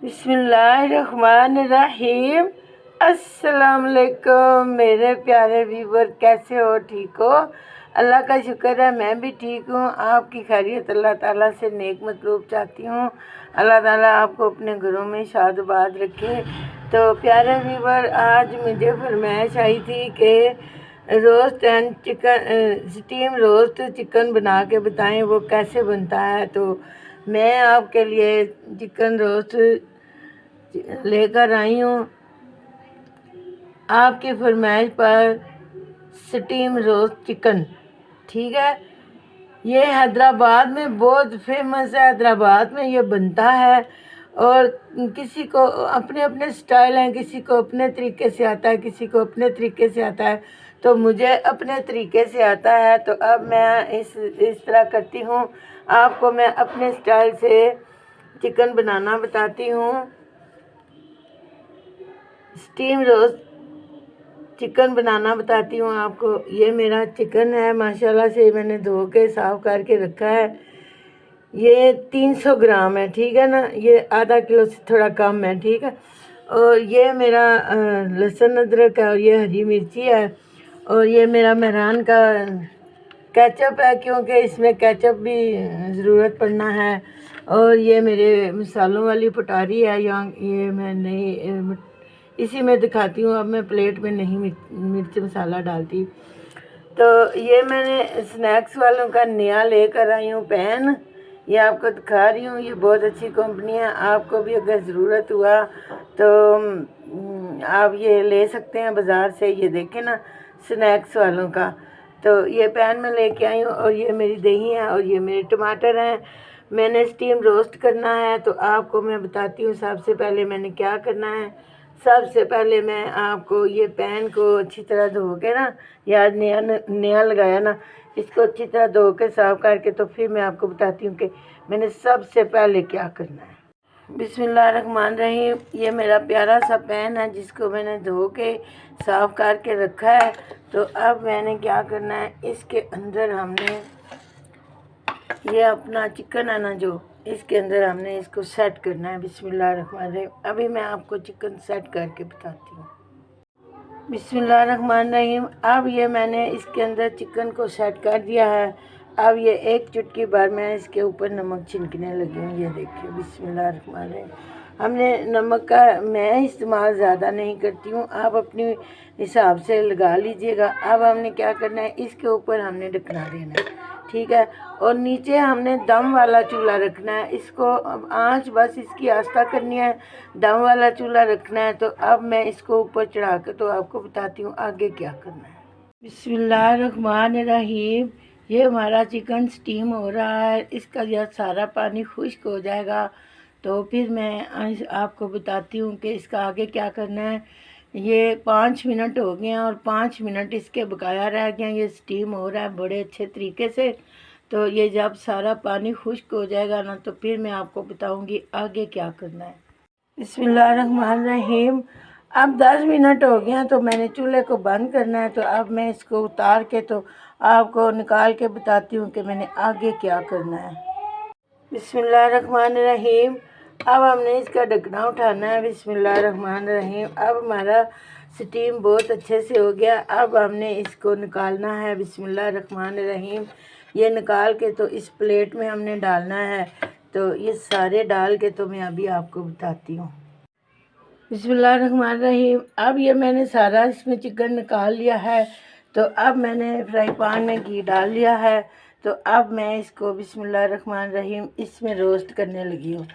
बिस्मिल्लाहिर्रहमानिर्रहीम। अस्सलाम वालेकुम मेरे प्यारे व्यूवर, कैसे हो? ठीक हो? अल्लाह का शुक्र है, मैं भी ठीक हूँ। आपकी खैरियत अल्लाह ताला से नेक मतलूब चाहती हूँ। अल्लाह ताला आपको अपने घरों में शादबाद रखे। तो प्यारे व्यूवर, आज मुझे फरमाइश आई थी कि roast and chicken, steam roast chicken बना के बताएं वो कैसे बनता है। तो मैं आपके लिए चिकन रोस्ट लेकर आई हूँ। आपकी फरमाइश पर स्टीम रोस्ट चिकन, ठीक है। ये हैदराबाद में बहुत फेमस है, हैदराबाद में ये बनता है। और किसी को अपने अपने स्टाइल हैं, किसी को अपने तरीके से आता है, किसी को अपने तरीके से आता है। तो मुझे अपने तरीके से आता है, तो अब मैं इस तरह करती हूँ। आपको मैं अपने स्टाइल से चिकन बनाना बताती हूँ। स्टीम रोस्ट चिकन बनाना बताती हूँ आपको। ये मेरा चिकन है, माशाल्लाह से मैंने धो के साफ़ करके रखा है। ये 300 ग्राम है, ठीक है ना। ये आधा किलो से थोड़ा कम है, ठीक है। और ये मेरा लहसुन अदरक है, और ये हरी मिर्ची है, और ये मेरा मेहरान का केचप है, क्योंकि इसमें केचप भी ज़रूरत पड़ना है। और ये मेरे मसालों वाली पटारी है, यहाँ ये मैं नहीं इसी में दिखाती हूँ। अब मैं प्लेट में नहीं मिर्च मसाला डालती। तो ये मैंने स्नैक्स वालों का नया लेकर आई हूँ पैन। ये आपको दिखा रही हूँ, ये बहुत अच्छी कंपनी है। आपको भी अगर ज़रूरत हुआ तो आप ये ले सकते हैं बाज़ार से। ये देखें ना, स्नैक्स वालों का। तो ये पैन में लेके आई हूँ, और ये मेरी दही है, और ये मेरे टमाटर हैं। मैंने स्टीम रोस्ट करना है, तो आपको मैं बताती हूँ सबसे पहले मैंने क्या करना है। सबसे पहले मैं आपको ये पैन को अच्छी तरह धो के ना, याद नया लगाया ना, इसको अच्छी तरह धो के साफ़ करके तो फिर मैं आपको बताती हूँ कि मैंने सबसे पहले क्या करना है। बिस्मिल्लाहिर्रहमानिर्रहीम। ये मेरा प्यारा सा पैन है, जिसको मैंने धो के साफ़ करके रखा है। तो अब मैंने क्या करना है, इसके अंदर हमने ये अपना चिकन है ना, जो इसके अंदर हमने इसको सेट करना है। बिस्मिल्लाहिर्रहमानिर्रहीम। अभी मैं आपको चिकन सेट करके बताती हूँ। बिस्मिल्लाहिर्रहमानिर्रहीम। अब ये मैंने इसके अंदर चिकन को सेट कर दिया है। अब ये एक चुटकी भर मैं इसके ऊपर नमक छिड़कने लगी हूँ। ये देखिए, बिस्मिल्लाहिर्रहमानिर्रहीम। हमने नमक का मैं इस्तेमाल ज़्यादा नहीं करती हूँ, आप अपने हिसाब से लगा लीजिएगा। अब हमने क्या करना है, इसके ऊपर हमने ढकना देना है, ठीक है। और नीचे हमने दम वाला चूल्हा रखना है। इसको अब आँच बस इसकी आस्था करनी है, दम वाला चूल्हा रखना है। तो अब मैं इसको ऊपर चढ़ा के तो आपको बताती हूँ आगे क्या करना है। बिस्मिल्लाहिर्रहमानिर्रहीम। ये हमारा चिकन स्टीम हो रहा है, इसका जब सारा पानी खुश्क हो जाएगा तो फिर मैं आपको बताती हूँ कि इसका आगे क्या करना है। ये 5 मिनट हो गए हैं, और 5 मिनट इसके बकाया रह गए हैं। ये स्टीम हो रहा है बड़े अच्छे तरीके से। तो ये जब सारा पानी खुश्क हो जाएगा ना, तो फिर मैं आपको बताऊँगी आगे क्या करना है। बिस्मिल्लाहिर्रहमानिर्रहीम। अब 10 मिनट हो गए हैं, तो मैंने चूल्हे को बंद करना है। तो अब मैं इसको उतार के तो आपको निकाल के बताती हूँ कि मैंने आगे क्या करना है। बिस्मिल्लाहिर्रहमानिर्रहीम। अब हमने इसका ढकना उठाना है। बिस्मिल्लाहिर्रहमानिर्रहीम। अब हमारा स्टीम बहुत अच्छे से हो गया। अब हमने इसको निकालना है। बिस्मिल्लाहिर्रहमानिर्रहीम। ये निकाल के तो इस प्लेट में हमने डालना है। तो ये सारे डाल के तो मैं अभी आपको बताती हूँ। बिस्मिल्लाहिर्रहमानिर्रहीम। अब ये मैंने सारा इसमें चिकन निकाल लिया है। तो अब मैंने फ्राई पैन में घी डाल लिया है। तो अब मैं इसको बिस्मिल्लाहिर्रहमानिर्रहीम इसमें रोस्ट करने लगी हूँ।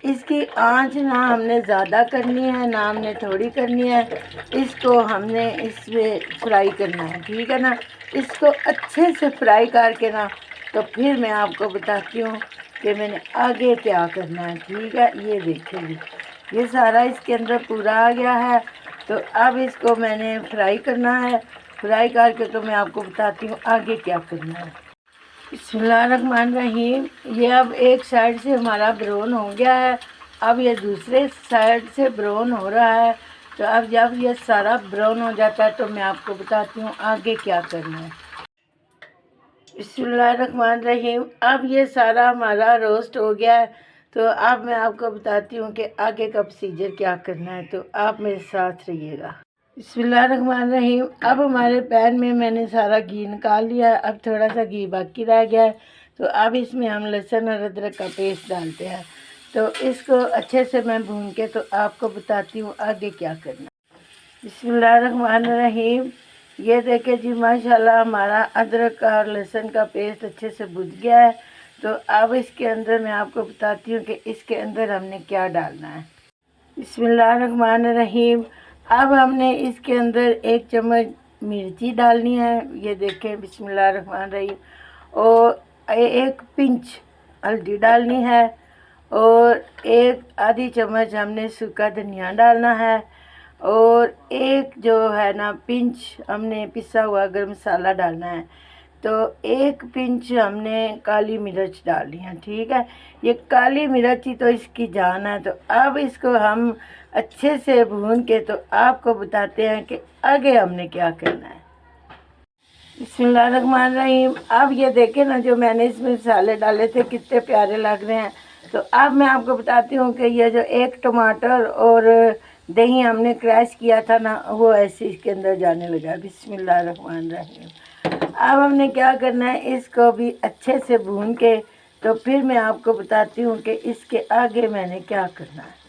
इसकी आंच ना हमने ज़्यादा करनी है, ना हमने थोड़ी करनी है। इसको हमने इसमें फ्राई करना है, ठीक है ना। इसको अच्छे से फ्राई करके ना, तो फिर मैं आपको बताती हूँ कि मैंने आगे क्या करना है, ठीक है। ये देखिए, ये सारा इसके अंदर पूरा आ गया है। तो अब इसको मैंने फ्राई करना है। फ्राई करके तो मैं आपको बताती हूँ आगे क्या करना है। बिस्मिल्लाहिर्रहमानिर्रहीम। ये अब एक साइड से हमारा ब्राउन हो गया है। अब ये दूसरे साइड से ब्राउन हो रहा है। तो अब जब ये सारा ब्राउन हो जाता है तो मैं आपको बताती हूँ आगे क्या करना है। बिस्मिल्लाहिर्रहमानिर्रहीम। अब ये सारा हमारा रोस्ट हो गया है। तो अब मैं आपको बताती हूँ कि आगे का प्रोसीजर क्या करना है, तो आप मेरे साथ रहिएगा। बिस्मिल्लाहिर्रहमानिर्रहीम। अब हमारे पैन में मैंने सारा घी निकाल लिया, अब थोड़ा सा घी बाकी रह गया है, तो अब इसमें हम लहसुन और अदरक का पेस्ट डालते हैं। तो इसको अच्छे से मैं भून के तो आपको बताती हूँ आगे क्या करना। बिस्मिल्लाहिर्रहमानिर्रहीम। ये देखे जी माशाल्लाह हमारा अदरक और लहसुन का पेस्ट अच्छे से भुन गया है। तो अब इसके अंदर मैं आपको बताती हूँ कि इसके अंदर हमने क्या डालना है। बिस्मिल्लाहिर्रहमानिर्रहीम। अब हमने इसके अंदर 1 चम्मच मिर्ची डालनी है, ये देखें बिस्मिल्लाहिर्रहमानिर्रहीम। और 1 पिंच हल्दी डालनी है, और 1 आधी चम्मच हमने सूखा धनिया डालना है, और 1 जो है ना पिंच हमने पिसा हुआ गरम मसाला डालना है। तो 1 पिंच हमने काली मिर्च डालनी है, ठीक है। ये काली मिर्च ही तो इसकी जान है। तो अब इसको हम अच्छे से भून के तो आपको बताते हैं कि आगे हमने क्या करना है। बिस्मिल्लाहिर्रहमानिर्रहीम। अब ये देखें ना, जो मैंने इसमें मसाले डाले थे कितने प्यारे लग रहे हैं। तो अब मैं आपको बताती हूँ कि ये जो 1 टमाटर और दही हमने क्रैश किया था ना, वो ऐसे इसके अंदर जाने लगा। बिस्मिल्लाहिर्रहमानिर्रहीम। अब हमने क्या करना है, इसको भी अच्छे से भून के तो फिर मैं आपको बताती हूँ कि इसके आगे मैंने क्या करना है।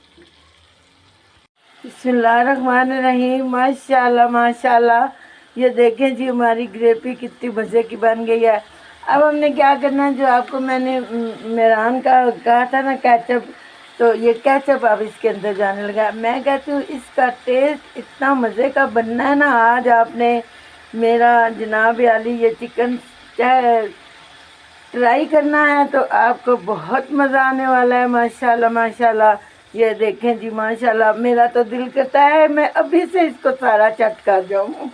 बिस्मिल्लाहिर्रहमानिर्रहीम। माशाल्लाह माशाल्लाह। ये देखें जी हमारी ग्रेवी कितनी मज़े की बन गई है। अब हमने क्या करना है, जो आपको मैंने मेहरान का कहा था ना केचप, तो ये केचप अब इसके अंदर जाने लगा। मैं कहती हूँ इसका टेस्ट इतना मज़े का बनना है ना। आज आपने मेरा जनाब आली ये चिकन ट्राई करना है तो आपको बहुत मज़ा आने वाला है। माशाल्लाह माशाल्लाह। ये देखें जी माशाल्लाह, मेरा तो दिल करता है मैं अभी से इसको सारा चट कर जाऊँ।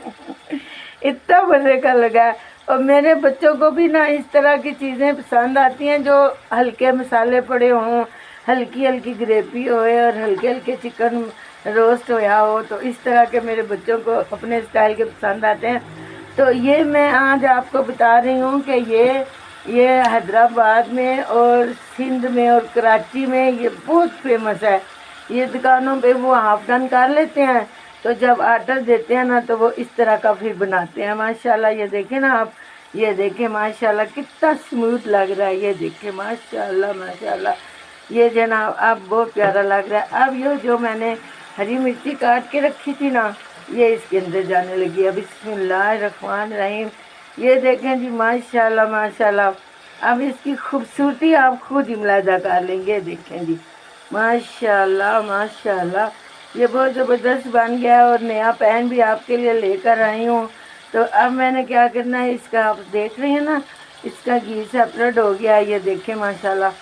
इतना मज़े का लगा है। और मेरे बच्चों को भी ना इस तरह की चीज़ें पसंद आती हैं जो हल्के मसाले पड़े हों, हल्की हल्की ग्रेवी होए और हल्के हल्के चिकन रोस्ट होया हो। तो इस तरह के मेरे बच्चों को अपने स्टाइल के पसंद आते हैं। तो ये मैं आज आपको बता रही हूँ कि ये हैदराबाद में और सिंध में और कराची में ये बहुत फेमस है। ये दुकानों पे वो हाफ डन कर लेते हैं, तो जब आर्डर देते हैं ना तो वो इस तरह का फिर बनाते हैं। माशाल्लाह ये देखें ना आप, ये देखें माशाल्लाह कितना स्मूथ लग रहा है। ये देखें माशाल्लाह माशाल्लाह। ये जनाब आप बहुत प्यारा लग रहा है। अब ये जो मैंने हरी मिर्ची काट के रखी थी ना, ये इसके अंदर जाने लगी है। बिस्मिल्लाहिर्रहमानिर्रहीम। ये देखें जी माशाल्लाह माशाल्लाह। अब इसकी खूबसूरती आप खुद ही मुलाहिजा कर लेंगे। देखें जी माशाल्लाह माशाल्लाह। ये बहुत ज़बरदस्त बन गया और नया पैन भी आपके लिए लेकर आई हूँ। तो अब मैंने क्या करना है, इसका आप देख रहे हैं ना, इसका घी सेपरेट हो गया। ये देखें माशाल्लाह।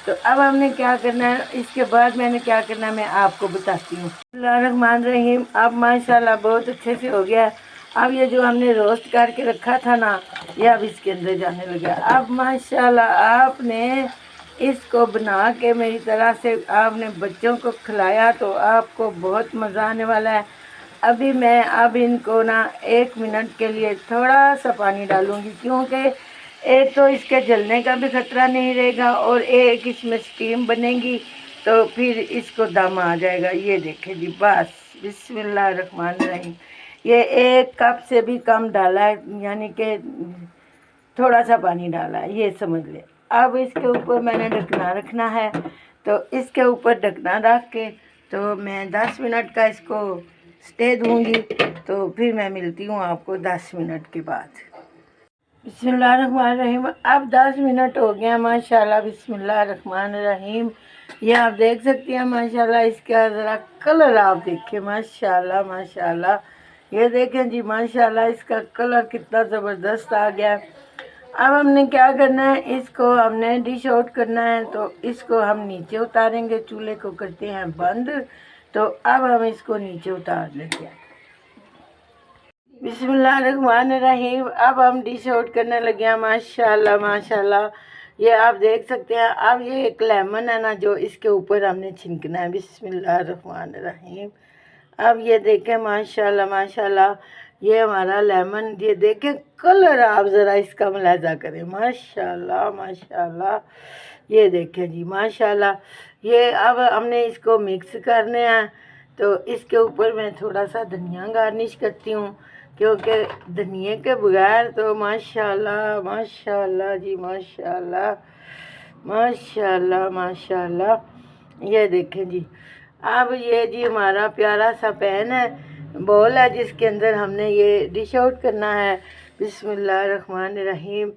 तो अब हमने क्या करना है, इसके बाद मैंने क्या करना है मैं आपको बताती हूँ। बिस्मिल्लाहिर्रहमानिर्रहीम। अब माशाल्लाह बहुत अच्छे से हो गया। अब ये जो हमने रोस्ट करके रखा था ना, ये अब इसके अंदर जाने लगा। अब माशाल्लाह आपने इसको बना के मेरी तरह से आपने बच्चों को खिलाया तो आपको बहुत मज़ा आने वाला है। अभी मैं अब इनको ना 1 मिनट के लिए थोड़ा सा पानी डालूँगी, क्योंकि एक तो इसके जलने का भी ख़तरा नहीं रहेगा और एक इसमें स्टीम बनेगी तो फिर इसको दम आ जाएगा। ये देखें जी बस। बिस्मिल्लाहिर्रहमानिर्रहीम। ये 1 कप से भी कम डाला है, यानी कि थोड़ा सा पानी डाला है, ये समझ ले। अब इसके ऊपर मैंने ढकना रखना है, तो इसके ऊपर ढकना रख के तो मैं 10 मिनट का इसको स्टे दूँगी। तो फिर मैं मिलती हूँ आपको 10 मिनट के बाद। बिस्मिल्लाहिर्रहमानिर्रहीम। अब 10 मिनट हो गया माशाल्लाह। बिस्मिल्लाहिर्रहमानिर्रहीम। ये आप देख सकती हैं माशाल्लाह, इसका ज़रा कलर आप देखिए माशाल्लाह माशाल्लाह। ये देखें जी माशाल्लाह, इसका कलर कितना ज़बरदस्त आ गया। अब हमने क्या करना है, इसको हमने डिश आउट करना है। तो इसको हम नीचे उतारेंगे, चूल्हे को करते हैं बंद। तो अब हम इसको नीचे उतार लेते हैं। बिस्मिल्लाहिर्रहमानिर्रहीम। अब हम डिश आउट करने लगे हैं माशाल्लाह माशाल्लाह। ये आप देख सकते हैं। अब ये एक लेमन है ना, जो इसके ऊपर हमने छिनकना है। बिस्मिल्लाहिर्रहमानिर्रहीम। अब ये देखें माशाल्लाह माशाल्लाह, ये हमारा लेमन, ये देखें कलर आप ज़रा इसका मुलाहिजा करें माशाल्लाह माशाल्लाह। ये देखें जी माशाल्लाह। ये अब हमने इसको मिक्स करने हैं, तो इसके ऊपर मैं थोड़ा सा धनिया गार्निश करती हूँ, क्योंकि धनिए के बगैर तो माशाल्लाह माशाल्लाह जी माशाल्लाह माशाल्लाह माशाल्लाह। ये देखें जी, अब ये जी हमारा प्यारा सा पैन है, बॉल है, जिसके अंदर हमने ये डिश आउट करना है। बिस्मिल्लाहिर्रहमानिर्रहीम।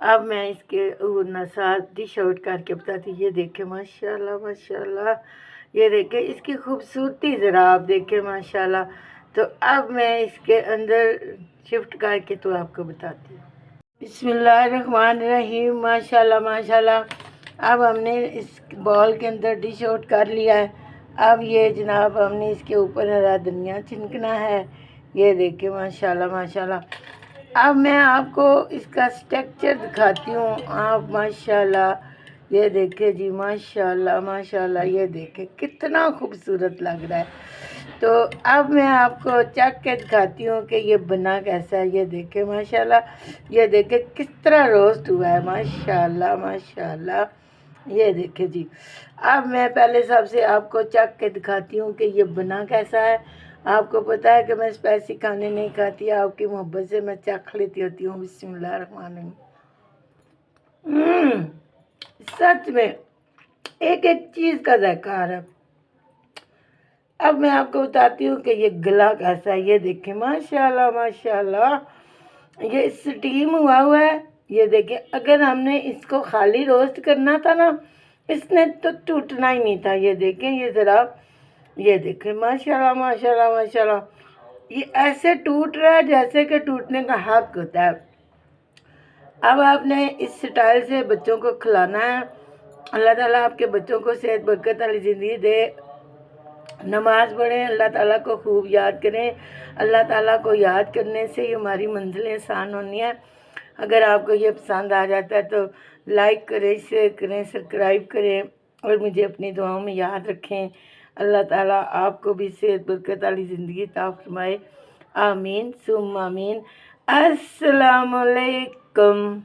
अब मैं इसके नसात डिश आउट करके बताती। ये देखें माशाल्लाह माशाल्लाह, ये देखें इसकी खूबसूरती ज़रा आप देखें माशाल्लाह। तो अब मैं इसके अंदर शिफ्ट करके तो आपको बताती हूँ। बिस्मिल्लाहिर्रहमानिर्रहीम माशाल्लाह माशाल्लाह। अब हमने इस बॉल के अंदर डिश आउट कर लिया है। अब ये जनाब हमने इसके ऊपर हरा धनिया छिनकना है। ये देखें माशाल्लाह माशाल्लाह। अब मैं आपको इसका स्ट्रक्चर दिखाती हूँ। आप माशाल्लाह ये देखें जी माशाल्लाह माशाल्लाह, ये देखें कितना खूबसूरत लग रहा है। तो अब मैं आपको चख के दिखाती हूँ कि ये बना कैसा है। ये देखें माशाल्लाह, ये देखें किस तरह रोस्ट हुआ है माशाल्लाह माशाल्लाह। ये देखें जी, अब मैं पहले सबसे आपको चख के दिखाती हूँ कि ये बना कैसा है। आपको पता है कि मैं स्पाइसी खाने नहीं खाती, आपकी मोहब्बत से मैं चख लेती होती हूँ। बिस्मिल्लाहिर्रहमानिर्रहीम। सच में एक एक चीज़ का जायका आ रहा है। अब मैं आपको बताती हूँ कि ये गला कैसा है। ये देखें माशाल्लाह माशाल्लाह, ये स्टीम हुआ है। ये देखें, अगर हमने इसको खाली रोस्ट करना था ना, इसने तो टूटना ही नहीं था। ये देखें, ये ज़रा ये देखें माशाल्लाह माशाल्लाह माशाल्लाह, ये ऐसे टूट रहा है जैसे कि टूटने का हक होता है। अब आपने इस स्टाइल से बच्चों को खिलाना है। अल्लाह ताला आपके बच्चों को सेहत बरकत वाली ज़िंदगी दे। नमाज़ पढ़ें, अल्लाह ताला को खूब याद करें। अल्लाह ताला को याद करने से ही हमारी मंजिलें आसान होनी है। अगर आपको ये पसंद आ जाता है तो लाइक करें, शेयर करें, सब्सक्राइब करें और मुझे अपनी दुआओं में याद रखें। अल्लाह ताला आपको भी सेहत बरकत वाली ज़िंदगी अता फरमाए। आमीन सुम्मा आमीन। अस्सलामुअलैकुम।